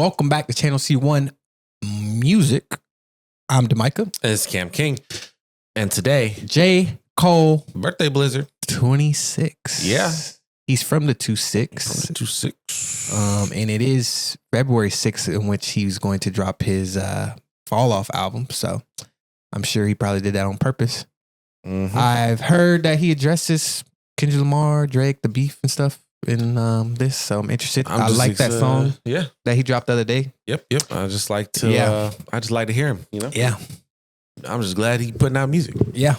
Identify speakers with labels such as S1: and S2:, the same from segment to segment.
S1: welcome back to Channel C1 Music. I'm Demika.
S2: It's Cam King. And today,
S1: J. Cole.
S2: birthday blizzard.
S1: 26.
S2: Yeah.
S1: He's from the 26.
S2: From the 26.
S1: And it is February 6th in which he's going to drop his Fall Off album. So I'm sure he probably did that on purpose.
S2: Mm-hmm.
S1: I've heard that he addresses Kendrick Lamar, Drake, the beef and stuff in this. So I'm interested. I like that song that he dropped the other day.
S2: Yep. I just like to I just like to hear him, you know?
S1: Yeah.
S2: I'm just glad he's putting out music.
S1: Yeah.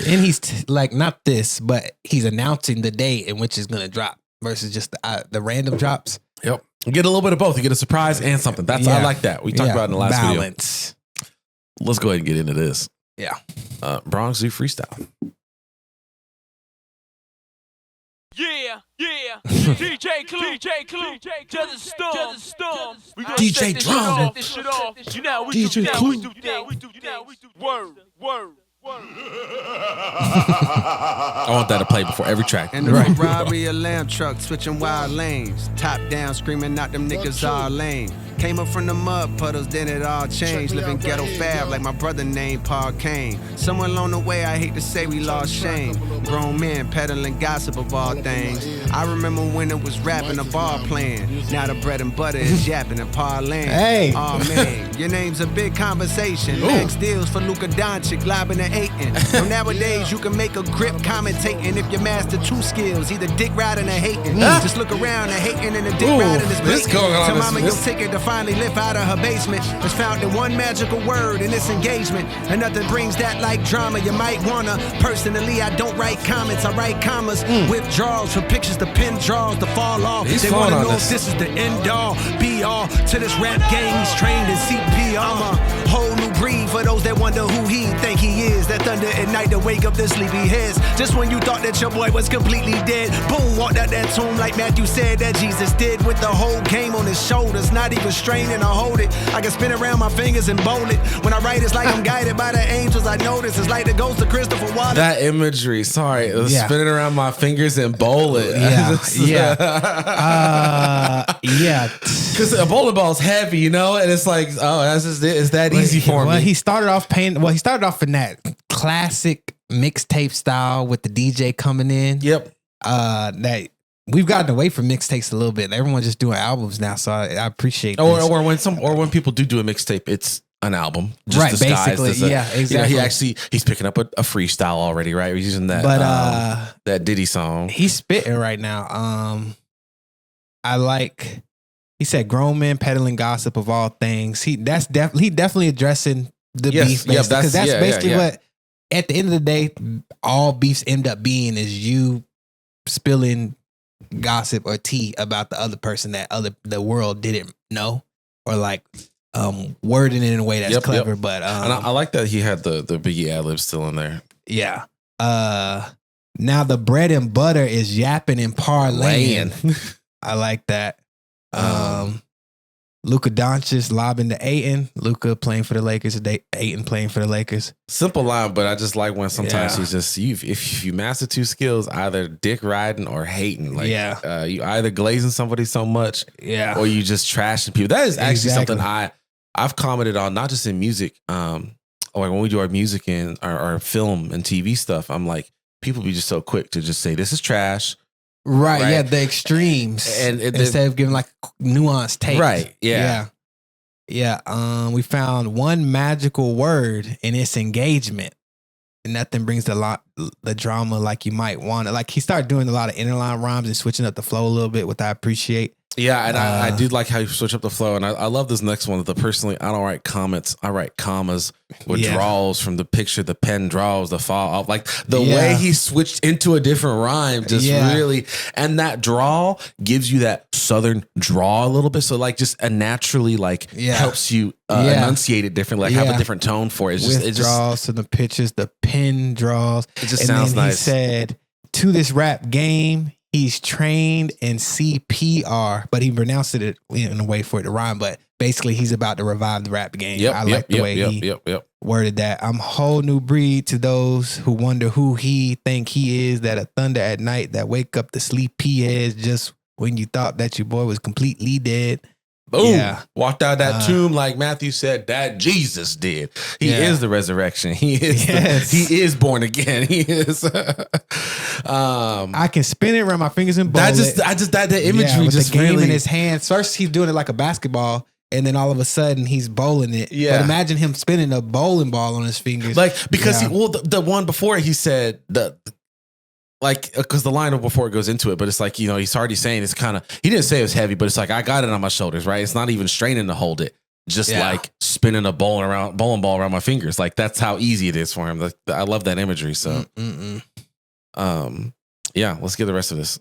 S1: And he's like, not this, but he's announcing the day in which it's going to drop versus just the random drops.
S2: Yep. You get a little bit of both. You get a surprise and something. I like that. We talked about it in the last
S1: balance.
S2: video. Let's go ahead and get into this.
S1: Yeah.
S2: Bronx do freestyle.
S3: Yeah. DJ Clue, to the storm. We gonna
S2: DJ Drum.
S3: This shit off. You know we
S2: DJ
S3: do,
S2: Clue.
S3: we do word.
S2: I want that to play before every track.
S4: And the robbery, a lamb truck switching wild lanes. Top down, screaming out them niggas all lame. Came up from the mud puddles, then it all changed. Living ghetto fab like my brother named Paul Kane. Somewhere along the way, I hate to say we lost shame. Grown men peddling gossip of all things. I remember when it was rapping, a ball playing. Now the bread and butter is yapping and parlaying.
S1: Hey.
S4: Oh man, your name's a big conversation. Max deals for Luka Doncic, lobbing and hating. So nowadays you can make a grip commentating if you master two skills, either dick riding or hating. Just look around and hating and the dick riding is
S2: this
S4: blatant.
S2: going on
S4: Tell
S2: is-
S4: mama
S2: this-
S4: your ticket to finally live out of her basement. It's found in one magical word in this engagement. And nothing brings that like drama. You might wanna. Personally, I don't write comments, I write commas. Withdrawals from pictures to pin draws to fall off.
S2: He's
S4: They
S2: falling
S4: wanna
S2: on
S4: know
S2: this.
S4: if this is the end all, be all to this rap game. He's trained in CPR. I'm a whole new breed for those that wonder who he think he is. That thunder at night to wake up their sleepy heads. Just when you thought that your boy was completely dead, boom, walked out that tomb like Matthew said that Jesus did, with the whole game on his shoulders, not even straining to hold it. I can spin around my fingers and bowl it. When I write, it's like I'm guided by the angels. I notice it's like the ghost of Christopher Wallace.
S2: That imagery, sorry, it was spinning around my fingers and bowl it.
S1: Yeah.
S2: Because a bowling ball is heavy, you know, and it's like, oh, that's just it. It's that easy for me.
S1: He started off in that classic mixtape style with the DJ coming in.
S2: Yep.
S1: That we've gotten away from mixtapes a little bit. Everyone's just doing albums now, so I appreciate this.
S2: Or when people do a mixtape, it's an album, just
S1: Right,
S2: disguised
S1: basically,
S2: as a,
S1: yeah, exactly.
S2: You know, he's picking up a freestyle already, right? He's using that, that Diddy song.
S1: He's spitting right now. He said grown men peddling gossip of all things. He definitely addressing the beef, because that's basically what at the end of the day all beefs end up being, is you spilling gossip or tea about the other person that the world didn't know, or like wording it in a way that's clever. But
S2: and I like that he had the Biggie ad-lib still in there.
S1: Yeah. Now the bread and butter is yapping and parlaying. I like that. Luka Doncic lobbing to Ayton. Luka playing for the Lakers. Ayton playing for the Lakers.
S2: Simple line, but I just like when sometimes he's just if you master two skills, either dick riding or hating. Like you either glazing somebody so much, or you just trashing people. That is actually something I've commented on, not just in music. Or when we do our music and our film and TV stuff, I'm like, people be just so quick to just say this is trash.
S1: Right, yeah, the extremes, and instead of giving like nuanced take.
S2: Right, yeah.
S1: We found one magical word in its engagement, and nothing brings the drama like you might want it. Like he started doing a lot of interline rhymes and switching up the flow a little bit, which I appreciate.
S2: Yeah, and I do like how you switch up the flow, and I love this next one. Personally, I don't write comments; I write commas with draws from the picture. The pen draws the fall off, like the way he switched into a different rhyme. Just really, and that draw gives you that southern draw a little bit. So like, just naturally helps you enunciate it differently, have a different tone for it.
S1: It draws to the pitches, the pen draws.
S2: It just sounds nice.
S1: He said to this rap game, he's trained in CPR, but he pronounced it in a way for it to rhyme. But basically, he's about to revive the rap game. I like the way he worded that. I'm a whole new breed to those who wonder who he think he is, that a thunder at night that wake up the sleepy heads just when you thought that your boy was completely dead.
S2: Boom. Walked out that tomb like Matthew said that Jesus did. He is the resurrection. He is he is born again. He is
S1: I can spin it around my fingers and bowl
S2: the imagery
S1: with
S2: just
S1: the game
S2: really
S1: in his hands. First he's doing it like a basketball, and then all of a sudden he's bowling it.
S2: Yeah.
S1: But imagine him spinning a bowling ball on his fingers.
S2: Like because the one before he said because the line before it goes into it, but it's like, he's already saying it's kind of, he didn't say it was heavy, but it's like, I got it on my shoulders, right? It's not even straining to hold it. Just like spinning a bowling ball around my fingers. Like that's how easy it is for him. I love that imagery. So, let's get the rest of this.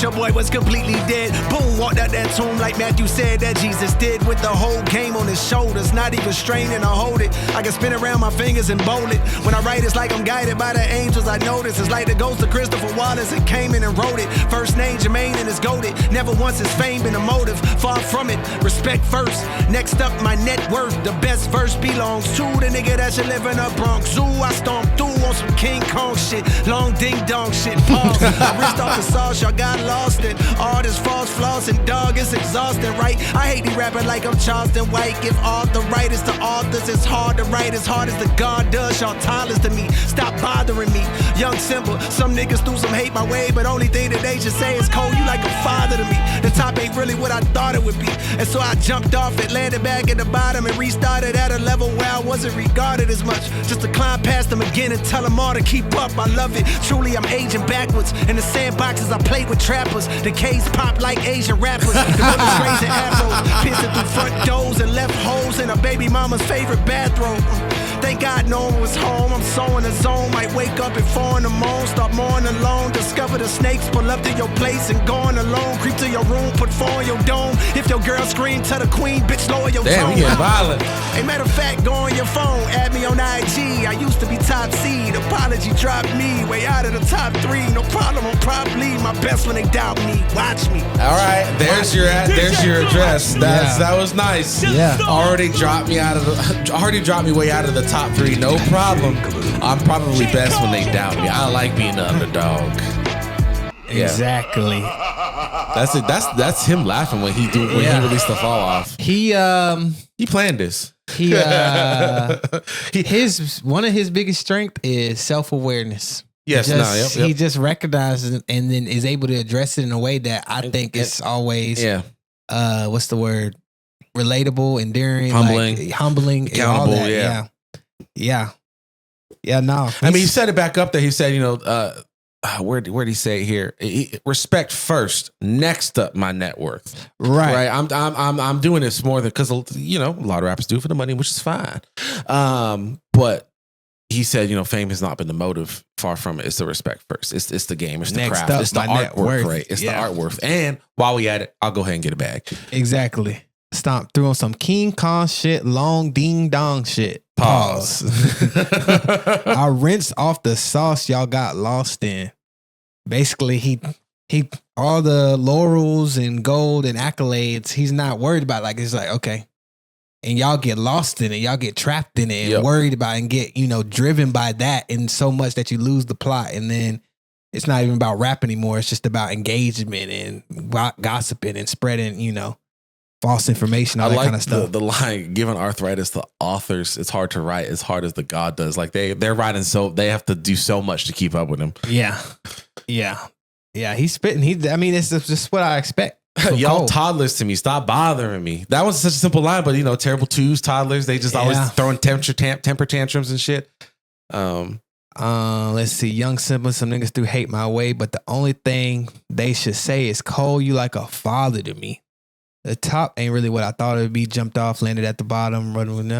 S4: Your boy was completely dead. Boom, walked out that tomb like Matthew said that Jesus did, with the whole game on his shoulders, not even straining to hold it. I can spin around my fingers and bowl it. When I write, it's like I'm guided by the angels. I notice it's like the ghost of Christopher Wallace. It came in and wrote it. First name Jermaine and it's goated. Never once his fame been a motive. Far from it. Respect first. Next up, my net worth. The best verse belongs to the nigga that should live in a Bronx Zoo. I stomped through on some King Kong shit. Long ding dong shit. Pause. I rinsed off the sauce. Y'all got lost in all this false floss and dog, it's exhausting, right? I hate these rapping like I'm Charleston White. Give all the writers to authors. It's hard to write as hard as the God does. Y'all toddlers to me. Stop bothering me. Young Simba. Some niggas threw some hate my way, but only thing that they should say is Cole, you like a father to me. The top ain't really what I thought it would be. And so I jumped off it, landed back at the bottom and restarted at a level where I wasn't regarded as much. Just to climb past them again and tell them all to keep up. I love it. Truly, I'm aging backwards. In the sandboxes, I play with trappers. The K's pop like Asian rappers. The bullets raising arrows, piercing through front doors and left holes in a baby mama's favorite bathroom. Thank God no one was home. I'm so in the zone. Might wake up at 4 in the morning, start mourning alone. Discover the snakes, pull up to your place and going alone. Creep to your room, put 4 on your dome. If your girl scream, tell the queen, bitch, lower your tone.
S2: Damn, we getting violent.
S4: Hey, matter of fact, go on your phone, add me on IG. I used to be top seed. Apology dropped me way out of the top 3. No problem, I'm probably my best when they doubt me. Watch me.
S2: All right, there's your address. That was nice.
S1: Yeah.
S2: Already dropped me way out of the top 3. No problem. I'm probably best when they doubt me. I like being the underdog.
S1: Exactly.
S2: That's it. That's him laughing when he released the fall off.
S1: He
S2: planned this.
S1: One of his biggest strength is self-awareness.
S2: Yes,
S1: he just recognizes it and then is able to address it in a way that I think is always what's the word? Relatable, endearing, humbling,
S2: accountable.
S1: All that. Yeah. No.
S2: I mean, he set it back up there. He said, where'd he say it here? Respect first, next up my net worth.
S1: Right.
S2: I'm doing this more than because a lot of rappers do it for the money, which is fine. But he said, fame has not been the motive. Far from it. It's the respect first. It's the game. It's the
S1: next
S2: craft.
S1: Up,
S2: it's the artwork. Right. It's the artwork. And while we at it, I'll go ahead and get a bag.
S1: Exactly. Stomp through on some King Kong shit, long ding dong shit. Pause. I rinsed off the sauce y'all got lost in. Basically, he all the laurels and gold and accolades, he's not worried about. Like, it's like, okay. And y'all get lost in it. Y'all get trapped in it and worried about it and get, driven by that and so much that you lose the plot. And then it's not even about rap anymore. It's just about engagement and gossiping and spreading, false information, all that kind of stuff.
S2: The line, given arthritis, the authors, it's hard to write as hard as the God does. Like they're writing they have to do so much to keep up with him.
S1: Yeah. He's spitting. It's just what I expect.
S2: Y'all toddlers to me. Stop bothering me. That was such a simple line, but terrible twos, toddlers. They just always throwing temper tantrums and shit.
S1: Let's see. Young Simba, some niggas do hate my way, but the only thing they should say is, Cole, you like a father to me. The top ain't really what I thought it would be. Jumped off, landed at the bottom, running with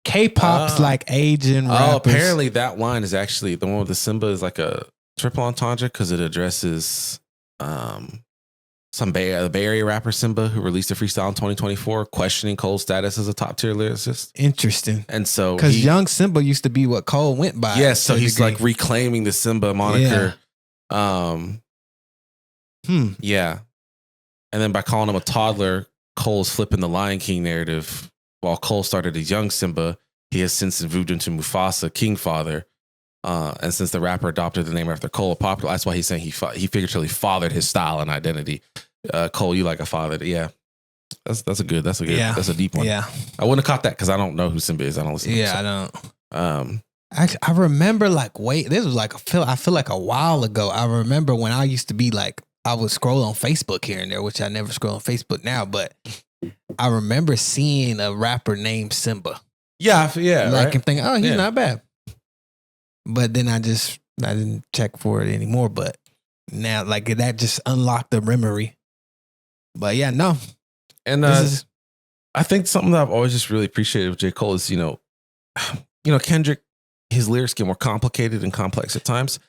S1: K-pop's like Asian rappers.
S2: Apparently that line is actually the one with the Simba is like a triple entendre because it addresses some Bay Area rapper Simba who released a freestyle in 2024 questioning Cole's status as a top tier lyricist.
S1: Interesting.
S2: And so
S1: because young Simba used to be what Cole went by.
S2: Yes, so he's like reclaiming the Simba moniker. Yeah. And then by calling him a toddler, Cole's flipping the Lion King narrative. While Cole started as young Simba, he has since moved into Mufasa, King Father. And since the rapper adopted the name after Cole, popular, that's why he's saying he figuratively fathered his style and identity. Cole, you like a father. Yeah. That's a deep one.
S1: Yeah.
S2: I wouldn't have caught that because I don't know who Simba is. I don't listen to him.
S1: Yeah, I don't. Actually, I remember this was like I feel like a while ago. I remember when I used to be like, I would scroll on Facebook here and there, which I never scroll on Facebook now, but I remember seeing a rapper named Simba.
S2: Yeah.
S1: Like,
S2: right?
S1: and thinking, oh, he's not bad. But then I didn't check for it anymore. But now, like, that just unlocked the memory. But yeah, no.
S2: And I think something that I've always just really appreciated with J. Cole is, Kendrick, his lyrics get more complicated and complex at times,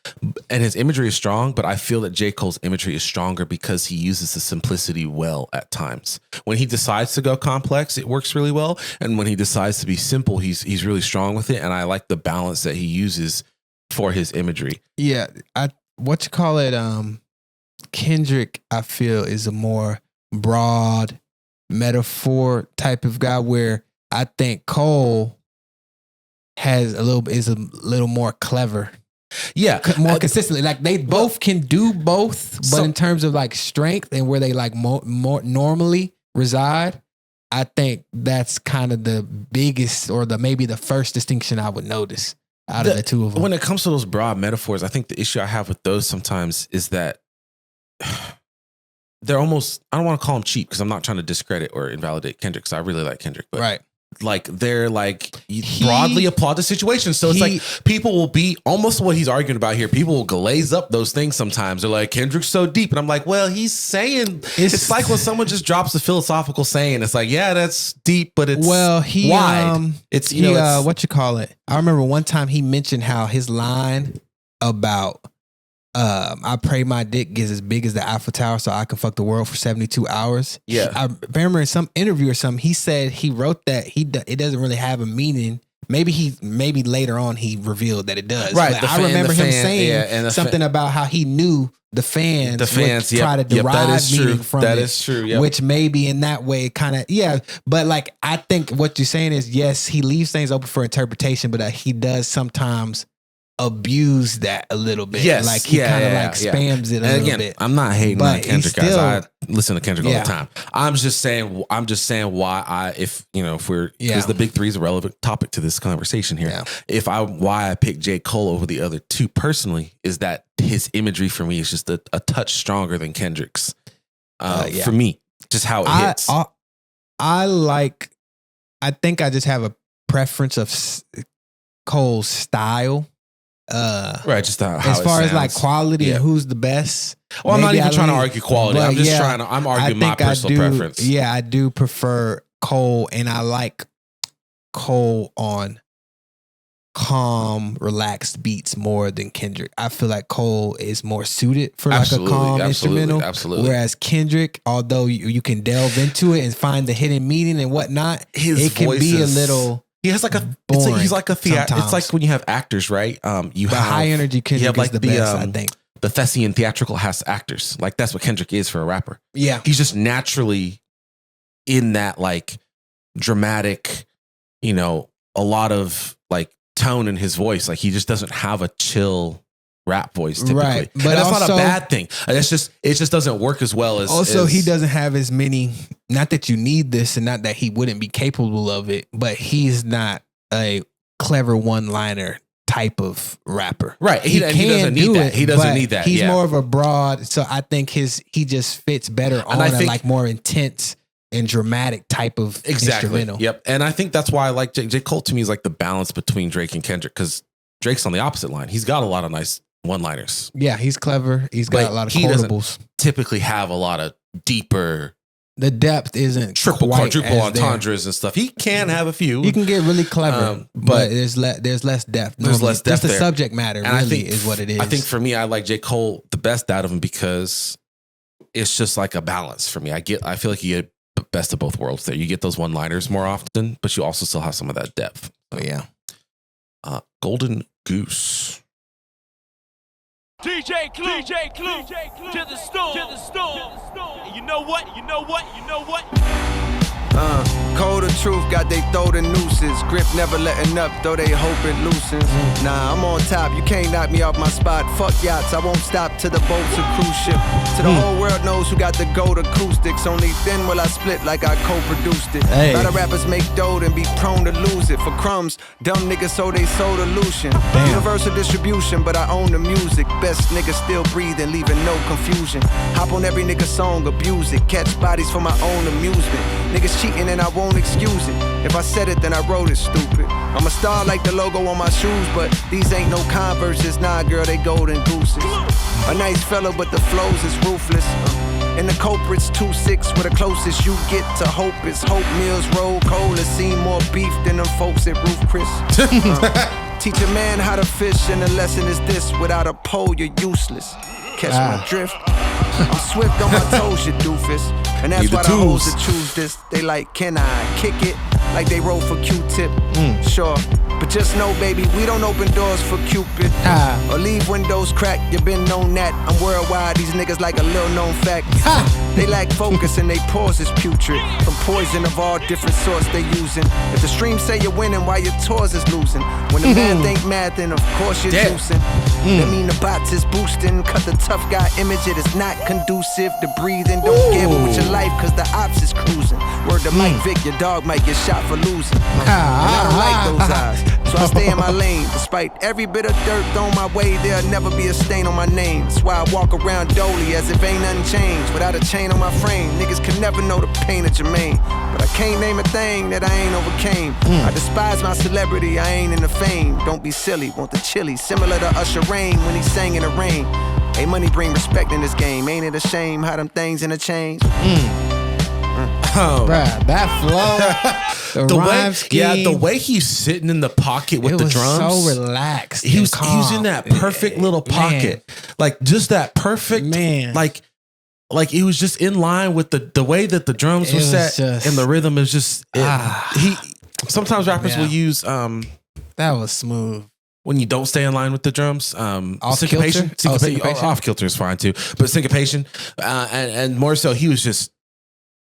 S2: and his imagery is strong, but I feel that J. Cole's imagery is stronger because he uses the simplicity well at times. When he decides to go complex, it works really well. And when he decides to be simple, he's really strong with it. And I like the balance that he uses for his imagery. Yeah.
S1: Kendrick, I feel, is a more broad metaphor type of guy, where I think Cole is a little more clever.
S2: Yeah.
S1: More consistently. Like, they both can do both, but in terms of like strength and where they like more normally reside, I think that's kind of the biggest, or maybe the first distinction I would notice out of the two of them.
S2: When it comes to those broad metaphors, I think the issue I have with those sometimes is that they're almost, I don't want to call them cheap because I'm not trying to discredit or invalidate Kendrick, because I really like Kendrick. But
S1: right.
S2: Like, they're like, broadly applaud the situation. So it's like, people will be almost what he's arguing about here. People will glaze up those things sometimes. They're like, Kendrick's so deep. And I'm like, well, he's saying, it's like when someone just drops a philosophical saying. It's like, yeah, that's deep, but it's wide. It's,
S1: what you call it? I remember one time he mentioned how his line about, I pray my dick gets as big as the Eiffel Tower so I can fuck the world for 72 hours.
S2: Yeah.
S1: I remember in some interview or something, he said he wrote that it doesn't really have a meaning. Maybe later on he revealed that it does.
S2: Right.
S1: But I remember him saying something about how he knew the fans would try to derive meaning from it.
S2: That is true. Yep.
S1: Which maybe in that way kind of, yeah. But like, I think what you're saying is, yes, he leaves things open for interpretation, but he does sometimes abuse that a little bit.
S2: Yes.
S1: Like, he kind of spams it a little bit.
S2: I'm not hating on Kendrick, guys. I listen to Kendrick all the time. I'm just saying why if we're, because the big three is a relevant topic to this conversation here. Yeah. Why I picked J. Cole over the other two personally is that his imagery for me is just a touch stronger than Kendrick's. For me, just how it hits.
S1: I think I just have a preference of Cole's style.
S2: Right, just how
S1: as far
S2: it
S1: as like quality and who's the best.
S2: Well, I'm not even trying to argue quality. I'm just I'm arguing my personal preference.
S1: Yeah, I do prefer Cole, and I like Cole on calm, relaxed beats more than Kendrick. I feel like Cole is more suited for like a calm instrumental.
S2: Absolutely.
S1: Whereas Kendrick, although you can delve into it and find the hidden meaning and whatnot, it can be a little.
S2: He has like he's like a theater. It's like when you have actors, right? You have
S1: high energy Kendrick is the best, I think.
S2: The Thespian theatrical has actors. Like, that's what Kendrick is for a rapper.
S1: Yeah.
S2: He's just naturally in that like dramatic, a lot of like tone in his voice. Like, he just doesn't have a chill rap voice typically.
S1: Right. But
S2: that's not a bad thing. It just doesn't work as well as.
S1: Also, he doesn't have as many, not that you need this and not that he wouldn't be capable of it, but he's not a clever one-liner type of rapper.
S2: Right. He doesn't need that. He doesn't need that.
S1: He's more of a broad, so I think he just fits better on a like more intense and dramatic type of instrumental.
S2: Yep. And I think that's why I like J. Cole. To me is like the balance between Drake and Kendrick, because Drake's on the opposite line. He's got a lot of nice one-liners.
S1: Yeah, he's clever. He's got a lot of quotables.
S2: Typically have a lot of deeper.
S1: The depth isn't
S2: triple, quadruple entendres and stuff. He can have a few.
S1: You can get really clever, but there's less depth.
S2: There's less depth.
S1: Just the subject matter, and really, I think, is what it is.
S2: I think for me, I like J. Cole the best out of him because it's just like a balance for me. I feel like you get the best of both worlds there. You get those one-liners more often, but you also still have some of that depth.
S1: Oh yeah.
S2: Golden Goose.
S3: DJ Clue, to the storm. And you know what?
S4: Cold the truth, got they throw the nooses. Grip never letting up, though they hope it loosens. Nah, I'm on top, you can't knock me off my spot. Fuck yachts, I won't stop till the boat's a cruise ship. Till the whole world knows who got the gold acoustics. Only then will I split like I co-produced it. A lot of rappers make dough and be prone to lose it. For crumbs, dumb niggas so they sold illusion. Universal distribution, but I own the music. Best niggas still breathing, leaving no confusion. Hop on every nigga song, abuse it. Catch bodies for my own amusement. Niggas cheating and I won't excuse it. If I said it, then I wrote it, stupid. I'm a star like the logo on my shoes, but these ain't no Converses. Nah, girl, they golden gooses. A nice fella, but the flows is ruthless. And the culprit's 2-6, where the closest you get to hope is Hope Mills Roll Cold. It's seen more beef than them folks at Roof Chris. Teach a man how to fish, and the lesson is this: without a pole, you're useless. Catch my drift. I'm swift on my toes, you doofus. And that's why the hoes that choose this. They like, can I kick it? Like they roll for Q-tip. Sure. But just know, baby, we don't open doors for Cupid. Or leave windows cracked, you been known that. I'm worldwide, these niggas like a little known fact. They lack focus and they pause is putrid. From poison of all different sorts they using. If the stream say you're winning, why your tours is losing? When the math ain't math, then of course you're juicing. That mean the bots is boosting. Cut the tough guy image, it is not conducive to breathing. Don't gamble with your life, cause the ops is cruising. Word to Mike Vick, your dog might get shot for losing. And I don't like those eyes, so I stay in my lane. Despite every bit of dirt thrown my way, there'll never be a stain on my name. That's why I walk around dolly as if ain't nothing changed. Without a chain on my frame, niggas can never know the pain of Jermaine. But I can't name a thing that I ain't overcame. I despise my celebrity, I ain't in the fame. Don't be silly, want the chili, similar to Usher Rain when he sang in the rain. Hey, money bring respect in this game. Ain't it a shame how them things interchange?
S1: Bruh, that flow, the rhyme scheme,
S2: the way he's sitting in the pocket with the drums,
S1: so relaxed.
S2: He was in that perfect little pocket, like just that perfect like it was just in line with the way that the drums were set, and the rhythm is just. He sometimes rappers will use
S1: that was smooth.
S2: When you don't stay in line with the drums,
S1: syncopation.
S2: Syncopation. Off kilter is fine too, but syncopation, and more so, he was just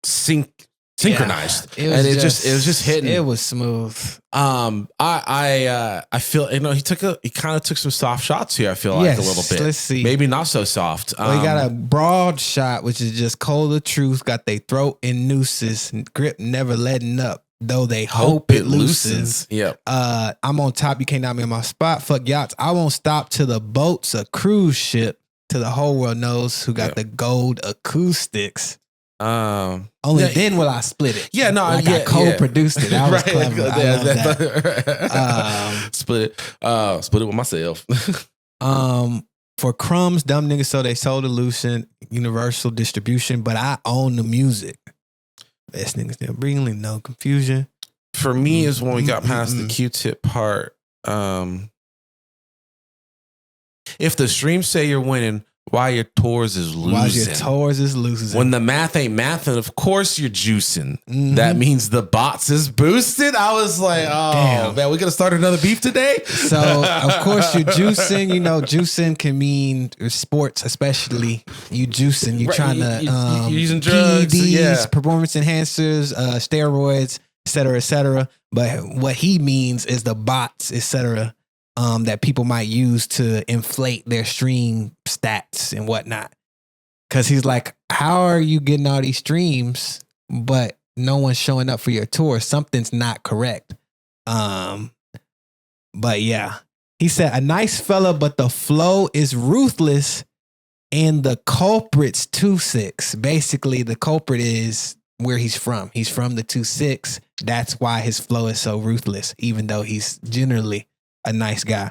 S2: synchronized, and it was just hitting.
S1: It was smooth.
S2: I feel he kind of took some soft shots here. I feel like a little bit.
S1: Let's see,
S2: maybe not so soft.
S1: Well, he got a broad shot, which is just cold the truth. Got they throat in nooses, grip never letting up. Though they hope it loosens.
S2: Yep.
S1: I'm on top. You can't knock me on my spot. Fuck yachts. I won't stop till the boat's a cruise ship. Till the whole world knows who got the gold acoustics. Only then will I split it.
S2: Yeah, no,
S1: like I co-produced it. That was clever. I love that.
S2: Split it with myself.
S1: For crumbs, dumb niggas so they sold illusion, universal distribution, but I own the music. Best niggas still bringing no confusion.
S2: For me, is when we got past the Q-tip part. If the streams say you're winning, why your tours is losing? When the math ain't mathing, of course you're juicing. That means the bots is boosted. I was like, oh, man, we gonna start another beef today?
S1: So, of course, you're juicing. You know, juicing can mean sports, especially. You juicing. You trying to
S2: you're using drugs,
S1: PEDs, performance enhancers, steroids, et cetera, et cetera. But what he means is the bots, et cetera. That people might use to inflate their stream stats and whatnot. Because he's like, how are you getting all these streams, but no one's showing up for your tour? Something's not correct. But yeah, he said, a nice fella, but the flow is ruthless and the culprit's 2-6. Basically, the culprit is where he's from. He's from the 2-6. That's why his flow is so ruthless, even though he's generally a nice guy.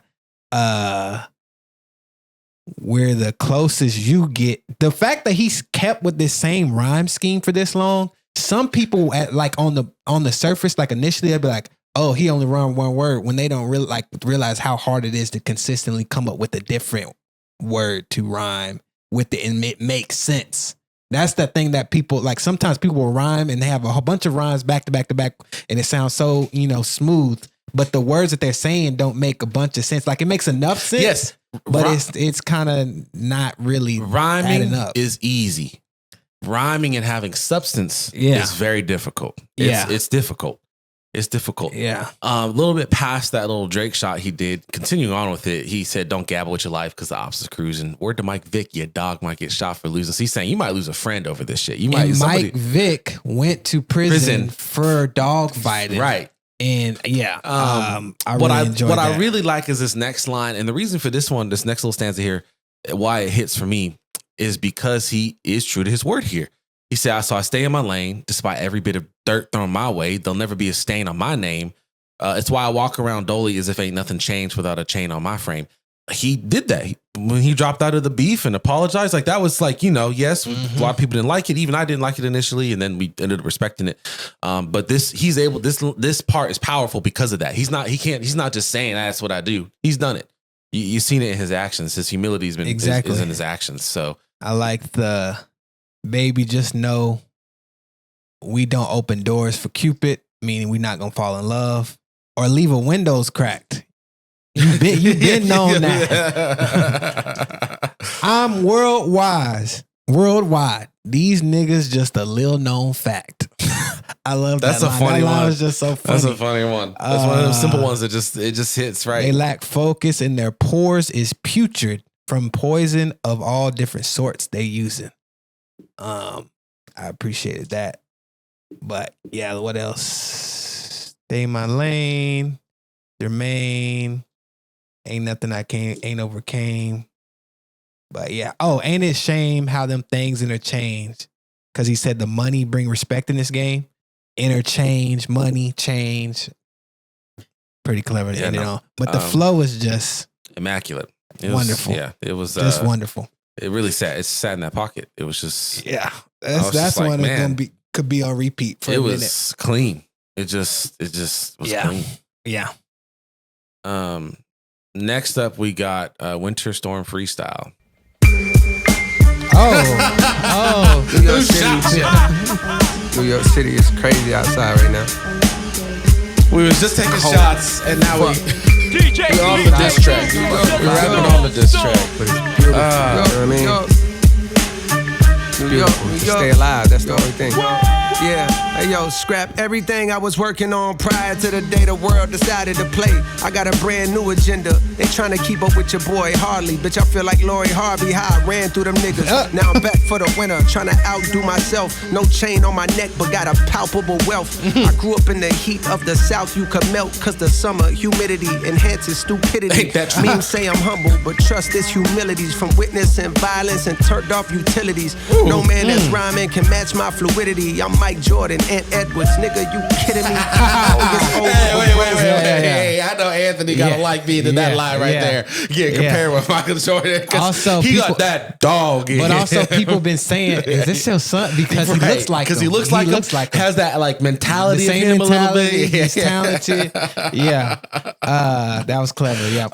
S1: Where the closest you get, the fact that he's kept with this same rhyme scheme for this long, some people on the surface, like initially they'd be like, oh, he only rhymed one word, when they don't really realize how hard it is to consistently come up with a different word to rhyme with it and it makes sense. That's the thing that people like. Sometimes people will rhyme and they have a whole bunch of rhymes back to back to back, and it sounds so smooth. But the words that they're saying don't make a bunch of sense. Like it makes enough sense.
S2: Yes,
S1: but it's kind of not really
S2: rhyming
S1: adding up.
S2: Is easy. rhyming and having substance is very difficult. It's difficult. It's difficult.
S1: Yeah.
S2: A little bit past that little Drake shot he did, continuing on with it, he said, don't gamble with your life because the ops is cruising. Word to Mike Vick, your dog might get shot for losing. So he's saying you might lose a friend over this shit.
S1: Mike Vick went to prison for dog fighting.
S2: Right.
S1: And
S2: I really like is this next line. And the reason for this next little stanza here, why it hits for me is because he is true to his word here. He said, so I stay in my lane despite every bit of dirt thrown my way. There'll never be a stain on my name. It's why I walk around dolly as if ain't nothing changed without a chain on my frame. He did that. When he dropped out of the beef and apologized, like that was like, yes, a lot of people didn't like it. Even I didn't like it initially. And then we ended up respecting it. But this part is powerful because of that. He's not just saying that's what I do. He's done it. You've seen it in his actions. His humility is in his actions. So
S1: I like the baby, just know we don't open doors for Cupid, meaning we're not going to fall in love or leave a windows cracked. You've been known that. I'm worldwide. These niggas just a little known fact. I love that.
S2: That's a funny one.
S1: That was just so funny.
S2: That's a funny one. That's one of those simple ones that just hits right.
S1: They lack focus and their pores is putrid from poison of all different sorts they using. I appreciated that. But yeah, what else? Stay in my lane. Jermaine. Ain't nothing I ain't overcame. But yeah. Oh, ain't it shame how them things interchange? Because he said the money bring respect in this game. Interchange, money, change. Pretty clever to end it on. But the flow is just
S2: immaculate.
S1: Wonderful.
S2: It was
S1: just wonderful.
S2: It really sat. It sat in that pocket. It was just
S1: That's one that could be on repeat for a minute.
S2: It was clean. It just was clean.
S1: Yeah.
S2: Next up, we got Winter Storm Freestyle.
S5: New York City. New York City is crazy outside right now.
S2: We was just taking shots, and now we're on the diss track. We're rapping on the diss track.
S5: But it's beautiful. You know what I mean? New York. Stay alive. That's the only thing.
S4: Yeah, hey yo, scrap everything I was working on prior to the day the world decided to play. I got a brand new agenda. They trying to keep up with your boy Harley. Bitch, I feel like Lori Harvey, how I ran through them niggas. Now I'm back for the winter, trying to outdo myself. No chain on my neck, but got a palpable wealth. I grew up in the heat of the South, you could melt, cause the summer humidity enhances stupidity. Memes say I'm humble, but trust this humility's from witnessing violence and turned off utilities. No man that's rhyming can match my fluidity. I'm Mike Jordan, Ant Edwards, nigga, you kidding me?
S2: Hey, I know Anthony got a like being in that line right there. Yeah, compared with Michael Jordan.
S1: Also,
S2: he got that dog in.
S1: But also, people been saying, "Is this your son?" Because he looks like him.
S2: Because he looks like him. Has that like mentality of him a little bit.
S1: He's talented. That was clever. Yeah.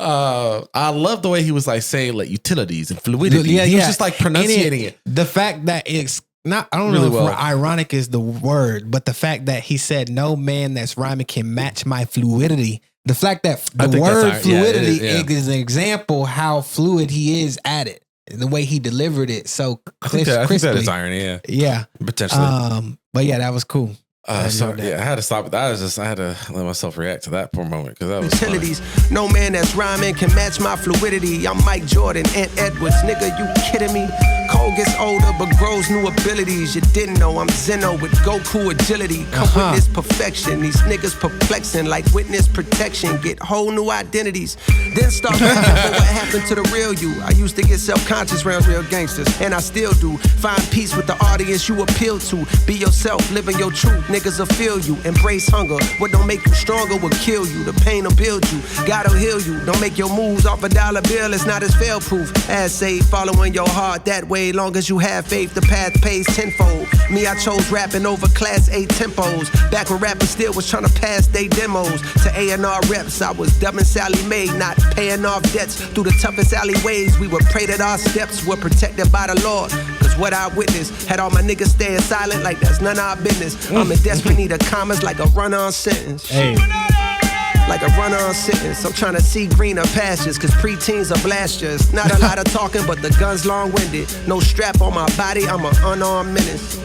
S2: I love the way he was like saying like utilities and fluidity. He was just like pronunciating it.
S1: The fact that it's not, I don't really know if ironic is the word, but the fact that he said no man that's rhyming can match my fluidity. The fact that the word fluidity is an example how fluid he is at it. The way he delivered it so crisply.
S2: I think that is irony,
S1: yeah.
S2: Potentially.
S1: But yeah, that was cool.
S2: I had to stop. I had to let myself react to that for a moment because that was
S4: utilities. No man that's rhyming can match my fluidity. I'm Mike Jordan, Ant Edwards, nigga, you kidding me? Cole gets older but grows new abilities. You didn't know I'm Zeno with Goku agility. Come witness perfection. These niggas perplexing like witness protection. Get whole new identities. Then start looking for what happened to the real you. I used to get self-conscious around real gangsters, and I still do. Find peace with the audience you appeal to. Be yourself, living your truth. Niggas will feel you, embrace hunger. What don't make you stronger will kill you. The pain will build you, God'll heal you. Don't make your moves off a dollar bill, it's not as fail-proof. As say, following your heart that way. Long as you have faith, the path pays tenfold. Me, I chose rapping over class A tempos. Back when rappers still was trying to pass they demos. To A&R reps, I was dubbing Sally Mae, not paying off debts. Through the toughest alleyways, we would pray that our steps were protected by the Lord. Cause what I witnessed had all my niggas staying silent like that's none of our business. I'm in desperate need of commas like a run-on sentence.
S1: Hey.
S4: like a runner on sentence. I'm trying to see greener pastures, cause preteens are blasters. Not a lot of talking, but the gun's long-winded. No strap on my body, I'm an unarmed menace.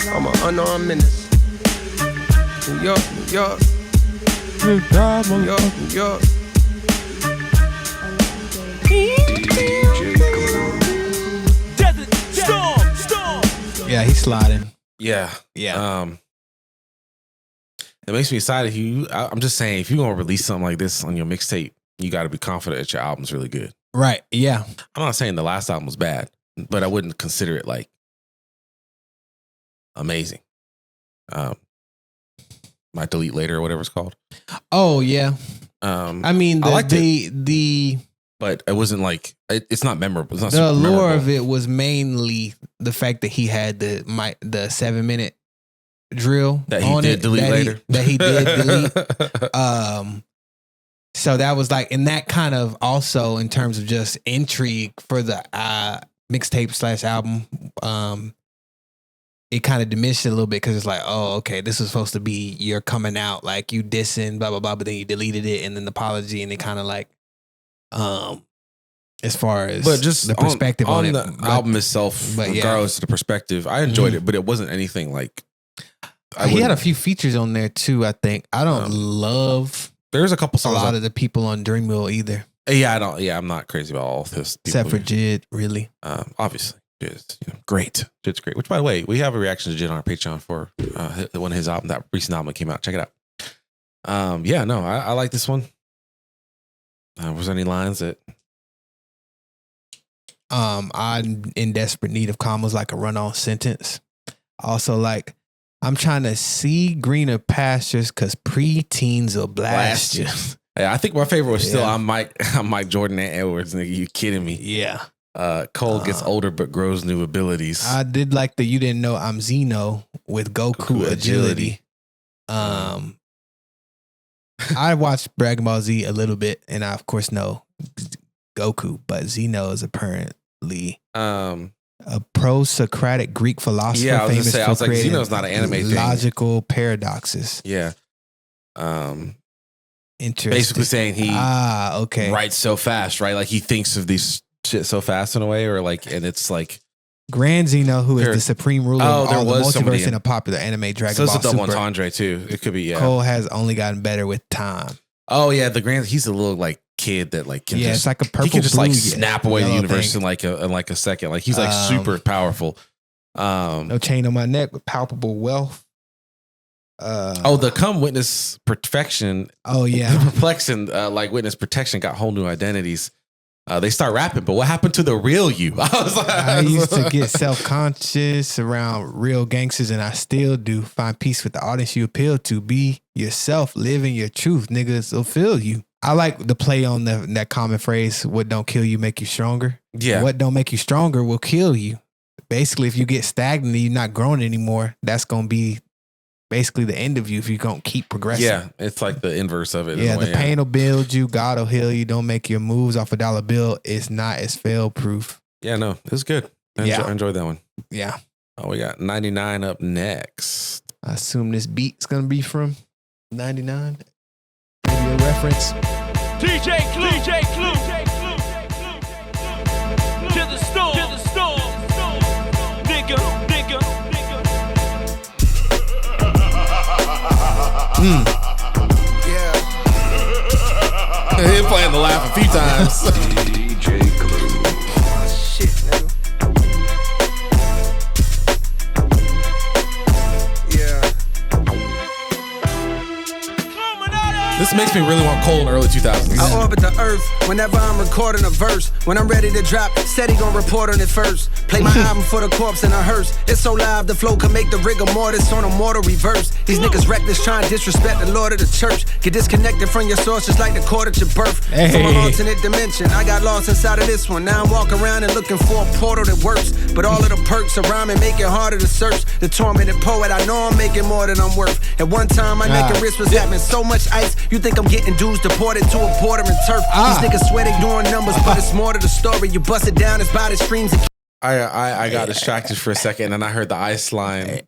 S4: I'm an unarmed menace. New York, New York. New York, New York.
S1: Yeah, he's sliding.
S2: Yeah. It makes me excited. I'm just saying, if you're gonna release something like this on your mixtape, you got to be confident that your album's really good.
S1: Right. Yeah.
S2: I'm not saying the last album was bad, but I wouldn't consider it like amazing. Might delete later or whatever it's called.
S1: Oh yeah. I mean,
S2: I liked
S1: the
S2: but it wasn't like it's not memorable. It's not
S1: the allure
S2: memorable.
S1: of it was mainly the fact that he had the 7-minute drill
S2: that he did delete later.
S1: That he did delete. So that was like, and that kind of also in terms of just intrigue for the mixtape / album. It kind of diminished it a little bit because it's like, oh, okay, this was supposed to be you're coming out like you dissing, blah blah blah, but then you deleted it and then the apology, and it kind of like, as far as
S2: but just
S1: the perspective on it,
S2: the album itself, regardless of the perspective, I enjoyed it, but it wasn't anything like.
S1: He had a few features on there too. I think I don't love.
S2: There's a couple songs.
S1: A lot of the people on Dreamville either.
S2: Yeah, I don't. Yeah, I'm not crazy about all of this.
S1: Except for Jid, really.
S2: Obviously. Is great. Jid's great. Which, by the way, we have a reaction to Jid on our Patreon for one of his album, that recent album that came out. Check it out. I like this one. Was there any lines that?
S1: I'm in desperate need of commas, like a run-on sentence. Also, like I'm trying to see greener pastures because preteens will blast you.
S2: Yeah, I think my favorite was still I'm Mike Jordan and Edwards. Nigga, you kidding me?
S1: Yeah.
S2: Cole gets older but grows new abilities.
S1: I did like the you didn't know I'm Zeno with Goku agility. I watched Dragon Ball Z a little bit, and I of course know Goku, but Zeno is apparently a pro-Socratic Greek philosopher.
S2: Yeah, I was
S1: famous
S2: say, I was like, Zeno's not an anime
S1: logical paradoxes.
S2: Yeah.
S1: Interesting.
S2: Basically saying he
S1: okay.
S2: writes so fast, right? Like he thinks of these shit so fast in a way, or like, and it's like
S1: Grand Zeno, who is the supreme ruler of all the multiverse in a popular anime Dragon Ball Super. So it's a double
S2: entendre too. It could be, yeah.
S1: Cole has only gotten better with time.
S2: Oh yeah, the Grand, he's a little like kid that like can just,
S1: it's like a purple.
S2: He can just like snap away the universe in like a second. Like he's like super powerful.
S1: No chain on my neck with palpable wealth.
S2: The come witness perfection.
S1: Oh yeah,
S2: the perplexing like witness protection got whole new identities. They start rapping, but what happened to the real you?
S1: I used to get self-conscious around real gangsters, and I still do. Find peace with the audience you appeal to. Be yourself, live in your truth. Niggas will feel you. I like the play on that common phrase, what don't kill you make you stronger.
S2: Yeah.
S1: What don't make you stronger will kill you. Basically, if you get stagnant, you're not growing anymore, that's going to be basically the end of you if you don't keep progressing.
S2: Yeah, it's like the inverse of it.
S1: Yeah, the pain will build you. God will heal you. Don't make your moves off $1 bill. It's not as fail-proof.
S2: Yeah, no, it's good. I enjoyed that one.
S1: Yeah.
S2: Oh, we got 99 up next.
S1: I assume this beat's going to be from 99. Maybe a reference.
S3: DJ Clue. To the storm. Nigga.
S4: Yeah.
S2: He playing the laugh a few times.
S5: DJ Clue.
S4: Shit, nigga.
S2: This makes me really want Cole in the early 2000s.
S4: I orbit the earth whenever I'm recording a verse. When I'm ready to drop, said he gon' report on it first. Play my album for the corpse in a hearse. It's so live, the flow can make the rigor mortis on a mortal reverse. These niggas reckless trying to disrespect the Lord of the church. Get disconnected from your source just like the cord at your birth. From an alternate dimension, I got lost inside of this one. Now I'm walking around and looking for a portal that works. But all of the perks of rhyming make it harder to search. The tormented poet, I know I'm making more than I'm worth. At one time, my neck and wrist was having so much ice. You think I'm getting dudes deported to a border and turf. These niggas swear they doing numbers, but it's more to the story. You bust it down, it's by the streams.
S2: I got distracted for a second and I heard the ice line.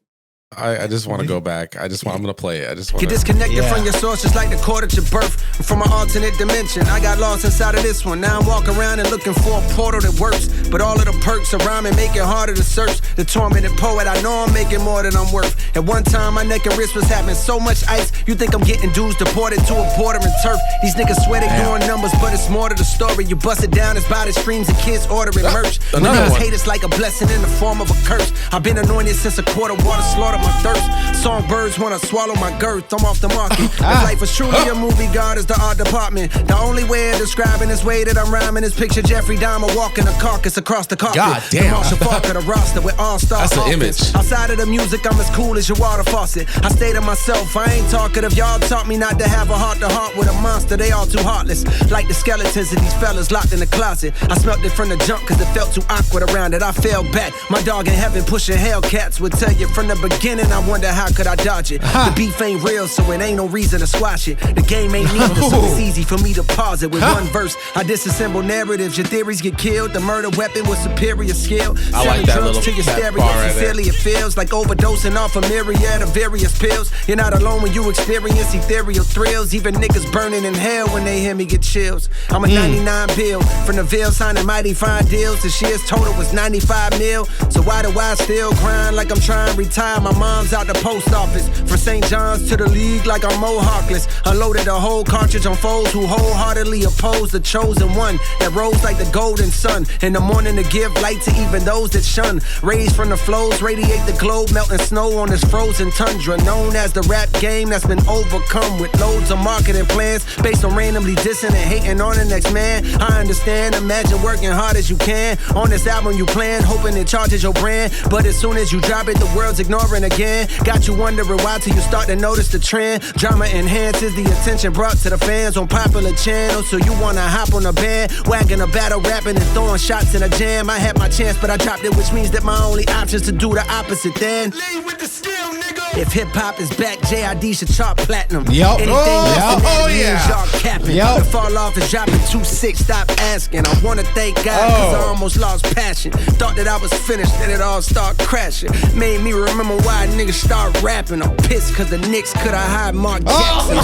S2: I just want to go back. I'm going to play it. I just want
S4: Get disconnected from your source just like the cord at your birth. I'm from an alternate dimension. I got lost inside of this one. Now I'm walking around and looking for a portal that works. But all of the perks of rhyming make it harder to search. The tormented poet, I know I'm making more than I'm worth. At one time, my neck and wrist was having so much ice. You think I'm getting dudes deported to a border and turf. These niggas swear they doing numbers, but it's more to the story. You bust it down, it's by the streams and kids ordering merch.
S2: Another one.
S4: Hate it's like a blessing in the form of a curse. I've been anointed since a quart of water slaughtered my thirst. Songbirds wanna swallow my girth. I'm off the market. If life was truly a movie, God is the art department. The only way of describing this way that I'm rhyming is picture Jeffrey Dahmer walking a carcass across the carpet.
S2: God damn.
S4: The Marshall Falk of the roster with all-star
S2: That's an
S4: offense.
S2: image.
S4: Outside of the music, I'm as cool as your water faucet. I stay to myself, I ain't talkative. Y'all taught me not to have a heart-to-heart with a monster. They all too heartless. Like the skeletons of these fellas locked in the closet. I smelt it from the jump cause it felt too awkward around it. I fell back. My dog in heaven pushing Hellcats would tell you from the beginning. I wonder how could I dodge it. The beef ain't real, so it ain't no reason to squash it. The game ain't neither, so it's easy for me to pause it with one verse. I disassemble narratives. Your theories get killed. The murder weapon with superior skill.
S2: I like that
S4: drugs
S2: little
S4: to your
S2: that
S4: stereo.
S2: bar right
S4: Sincerely, it feels like overdosing off a myriad of various pills. You're not alone when you experience ethereal thrills. Even niggas burning in hell when they hear me get chills. I'm a 99 bill from the Ville signing mighty fine deals. The shares total was 95 mil. So why do I still grind like I'm trying to retire? My mom's out the post office. From St. John's to the league like I'm Mohawkless. Unloaded a whole cartridge on foes who wholeheartedly oppose the chosen one that rose like the golden sun. In the morning to give light to even those that shun. Rays from the flows radiate the globe, melting snow on this frozen tundra. Known as the rap game that's been overcome with loads of marketing plans based on randomly dissing and hating on the next man. I understand, imagine working hard as you can. On this album you plan, hoping it charges your brand. But as soon as you drop it, the world's ignoring again. Got you wondering why till you start to notice the trend. Drama enhances the attention brought to the fans on popular channels. So you wanna hop on a band, wagging a battle, rapping and throwing shots in a jam. I had my chance, but I dropped it, which means that my only option's to do the opposite then. Lead with the skill, nigga. If hip-hop is back, JID should chart platinum.
S1: Yup.
S4: Anything less than that y'all capping.
S1: Yup.
S4: The fall off is dropping 2-6, stop asking. I wanna thank God cause I almost lost passion. Thought that I was finished, then it all start crashing. Made me remember why niggas start rapping. I'm pissed cause the Knicks coulda hired Mark Jackson.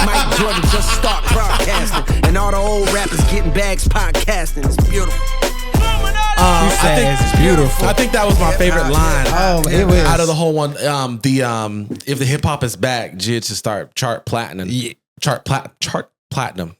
S4: Mike Jordan just start broadcasting. And all the old rappers getting bags podcasting. It's beautiful.
S2: I think
S1: it's beautiful.
S2: I think that was my favorite line.
S1: It was
S2: out of the whole one. If the hip hop is back, Jid should start chart platinum. Chart platinum.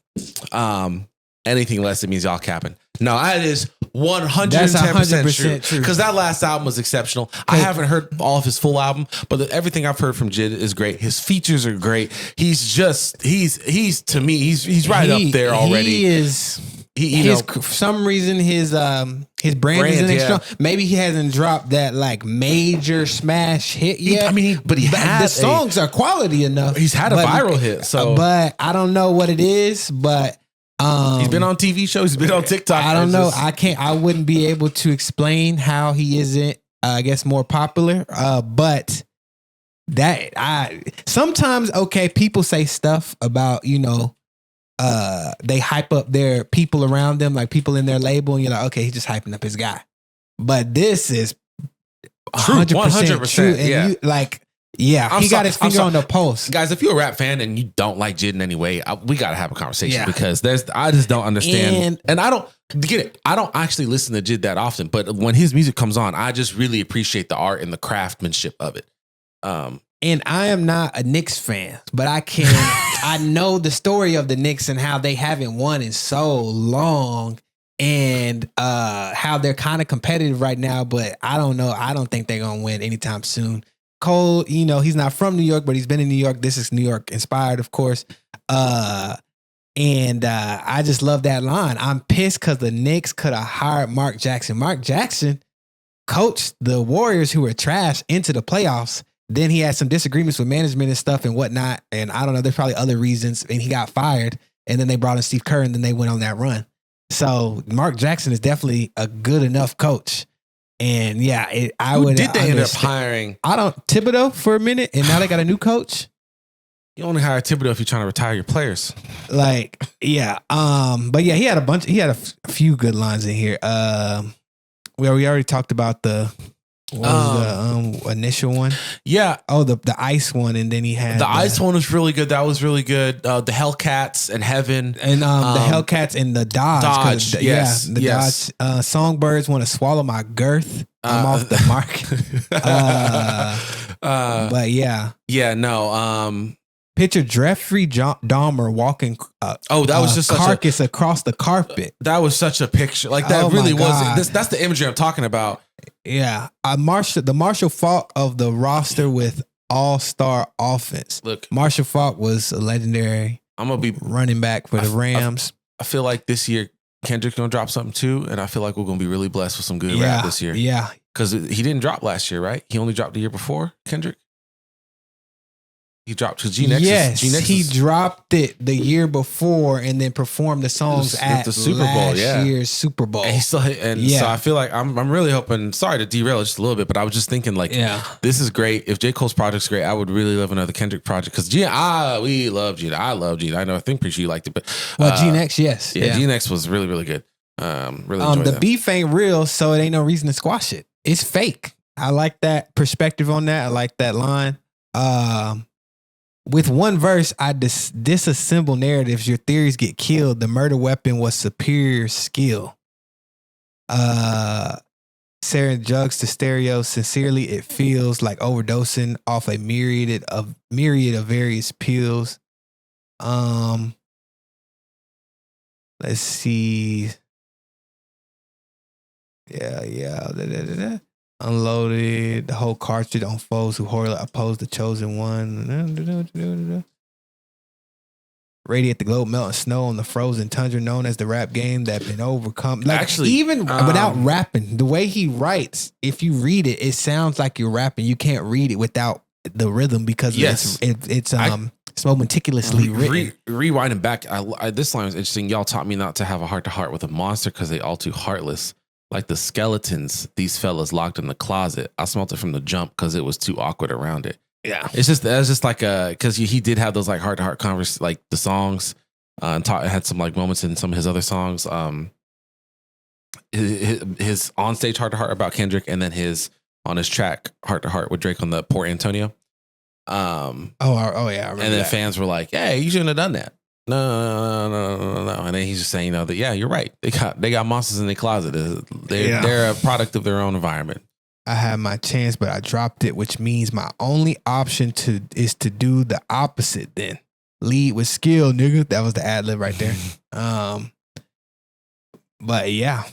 S2: Anything less, it means y'all capping. No, that is 110% true. Because that last album was exceptional. I haven't heard all of his full album, but everything I've heard from Jid is great. His features are great. He's to me, he's right up there already.
S1: He is. For some reason his brand isn't strong. Maybe he hasn't dropped that like major smash hit yet.
S2: The
S1: songs are quality enough.
S2: He's had a viral hit,
S1: but I don't know what it is. But
S2: he's been on TV shows. He's been on TikTok.
S1: I don't know. I wouldn't be able to explain how he isn't. I guess more popular. But sometimes people say stuff about they hype up their people around them, like people in their label, and you're like, okay, he's just hyping up his guy. But this is 100% true. And he got his finger on the pulse.
S2: Guys, if you're a rap fan and you don't like Jid in any way, we got to have a conversation because I just don't understand. And I don't get it. I don't actually listen to Jid that often, but when his music comes on, I just really appreciate the art and the craftsmanship of it.
S1: And I am not a Knicks fan, but I know the story of the Knicks and how they haven't won in so long and how they're kind of competitive right now, but I don't know. I don't think they're going to win anytime soon. Cole, he's not from New York, but he's been in New York. This is New York inspired, of course. And I just love that line. I'm pissed because the Knicks could have hired Mark Jackson. Mark Jackson coached the Warriors, who were trash, into the playoffs. Then he had some disagreements with management and stuff and whatnot. And I don't know, there's probably other reasons. And he got fired. And then they brought in Steve Kerr and then they went on that run. So Mark Jackson is definitely a good enough coach. And
S2: Who did they end up hiring?
S1: Thibodeau for a minute. And now they got a new coach.
S2: You only hire Thibodeau if you're trying to retire your players.
S1: But he had a few good lines in here. We already talked about the What was the initial one?
S2: Yeah.
S1: Oh, the ice one, and then he had
S2: the ice one was really good. That was really good. The Hellcats and Heaven,
S1: and the Hellcats and the Dodge.
S2: Yes,
S1: the Dodge. Songbirds want to swallow my girth. I'm off the mark. But
S2: yeah, no.
S1: Picture Jeffrey Dahmer walking.
S2: That was just
S1: carcass across the carpet.
S2: That was such a picture. Like that really was. That's the imagery I'm talking about.
S1: Yeah, the Marshall Faulk of the roster with all-star offense.
S2: Look,
S1: Marshall Faulk was a legendary.
S2: I'm gonna be
S1: running back for the Rams.
S2: I feel like this year Kendrick's gonna drop something too, and I feel like we're gonna be really blessed with some good rap this year.
S1: Yeah,
S2: because he didn't drop last year, right? He only dropped the year before. Kendrick. He dropped to G-Nex.
S1: Yes, he dropped it the year before and then performed the songs at the Super Bowl. Year's Super Bowl.
S2: And he still so I feel like I'm really hoping. Sorry to derail it just a little bit, but I was just thinking like, this is great. If J. Cole's project's great, I would really love another Kendrick project because we love G. I love G. I know. I think pretty sure you liked it, but
S1: G-Nex, yes,
S2: G-Nex was really really good. Really enjoyed
S1: the
S2: that.
S1: beef ain't real, so it ain't no reason to squash it. It's fake. I like that perspective on that. I like that line. With one verse, I disassemble narratives. Your theories get killed. The murder weapon was superior skill. Sharing drugs to stereo. Sincerely, it feels like overdosing off a myriad of various pills. Let's see. Yeah. Unloaded the whole cartridge on foes who horribly oppose the chosen one. Radiate the globe, melting snow on the frozen tundra, known as the rap game that been overcome. Like, actually, even without rapping, the way he writes, if you read it, it sounds like you're rapping. You can't read it without the rhythm because it's so meticulously written.
S2: Rewinding back, this line was interesting. Y'all taught me not to have a heart to heart with a monster because they all too heartless. Like the skeletons, these fellas locked in the closet. I smelt it from the jump because it was too awkward around it.
S1: Yeah,
S2: it's just like because he did have those like heart to heart converse, like the songs, and had some like moments in some of his other songs. His on stage heart to heart about Kendrick, and then his on his track heart to heart with Drake on the Port Antonio.
S1: I remember
S2: and then fans were like, "Hey, you shouldn't have done that." No. And then he's just saying, that you're right. They got monsters in their closet. They're a product of their own environment.
S1: I had my chance, but I dropped it, which means my only option is to do the opposite then. Lead with skill, nigga. That was the ad lib right there. But yeah.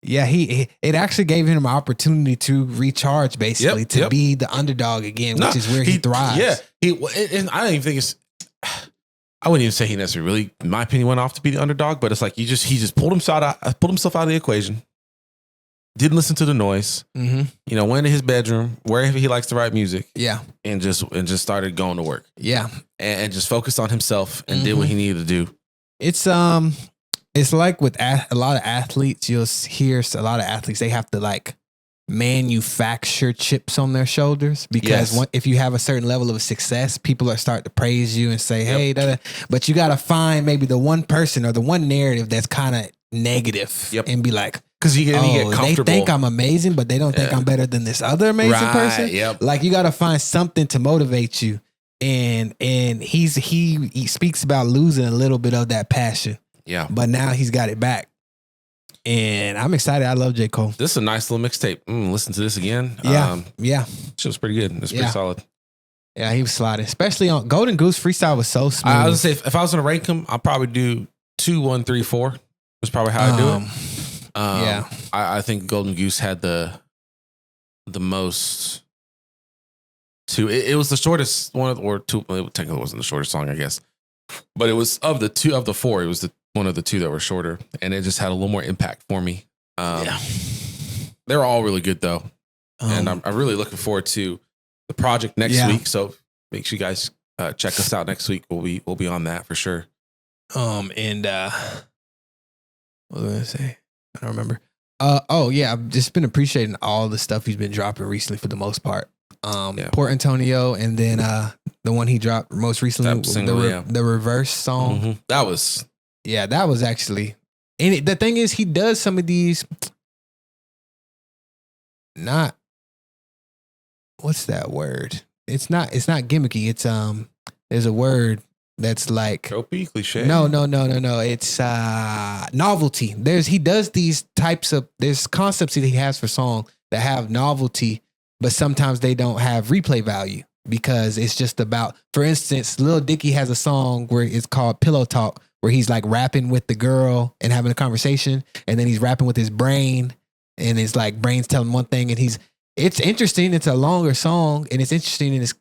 S1: Yeah, it actually gave him an opportunity to recharge, basically, to be the underdog again, which is where he thrives.
S2: Yeah. And I don't even think it's I wouldn't even say he necessarily really, in my opinion, went off to be the underdog, but it's like he just pulled himself out of the equation. Didn't listen to the noise.
S1: Mm-hmm.
S2: Went in his bedroom wherever he likes to write music.
S1: Yeah,
S2: and just started going to work.
S1: Yeah,
S2: and just focused on himself and did what he needed to do.
S1: It's like with a lot of athletes, you'll hear a lot of athletes, they have to like manufacture chips on their shoulders because if you have a certain level of success, people are starting to praise you and say, hey, but you got to find maybe the one person or the one narrative that's kind of negative and be like,
S2: because you get comfortable.
S1: They think I'm amazing, but they don't think I'm better than this other amazing person.
S2: Yep.
S1: Like you got to find something to motivate you. And he speaks about losing a little bit of that passion.
S2: Yeah.
S1: But now he's got it back. And I'm excited. I love J. Cole.
S2: This is a nice little mixtape. Listen to this again.
S1: Yeah.
S2: Shit was pretty good. It's pretty solid.
S1: Yeah, he was sliding. Especially on Golden Goose freestyle was so smooth.
S2: I was gonna say if I was gonna rank him, I'll probably do 2, 1, 3, 4. That's probably how I do it.
S1: Yeah.
S2: I think Golden Goose had the most two. It was the shortest one or two. It technically wasn't the shortest song, I guess. But it was of the 4, it was one of the 2 that were shorter, and it just had a little more impact for me. They were all really good though, and I'm really looking forward to the project next week. So make sure you guys check us out next week. We'll be on that for sure.
S1: And what was I gonna say? I don't remember. I've just been appreciating all the stuff he's been dropping recently for the most part. Port Antonio, and then the one he dropped most recently, the reverse song.
S2: Mm-hmm. That was
S1: actually. And the thing is, he does some of these. not what's that word? It's not gimmicky. It's there's a word that's like
S2: tropey, cliche.
S1: No. It's novelty. He does these types of there's concepts that he has for song that have novelty, but sometimes they don't have replay value because it's just about, for instance, Lil Dicky has a song where it's called Pillow Talk, where he's like rapping with the girl and having a conversation, and then he's rapping with his brain, and it's like brain's telling one thing, and it's interesting. It's a longer song, and it's interesting, and it's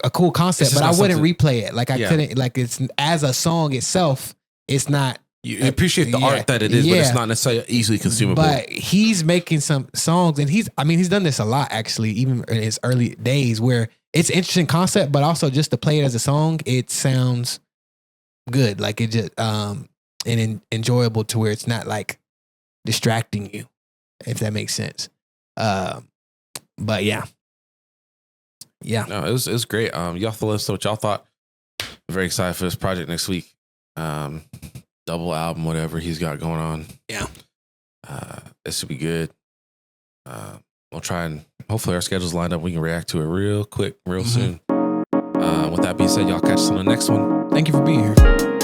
S1: a cool concept, but I wouldn't replay it. Like I couldn't, like it's as a song itself, it's not.
S2: You appreciate the art that it is, but it's not necessarily easily consumable.
S1: But he's making some songs, and he's done this a lot actually, even in his early days, where it's an interesting concept, but also just to play it as a song, it sounds good. Like it just and enjoyable to where it's not like distracting you, if that makes sense. But yeah.
S2: No, it was great. Y'all have to let us know what y'all thought. I'm very excited for this project next week. Double album, whatever he's got going on.
S1: Yeah.
S2: It should be good. We'll try and hopefully our schedule's lined up. We can react to it real quick, real soon. With that being said, y'all catch us on the next one.
S1: Thank you for being here.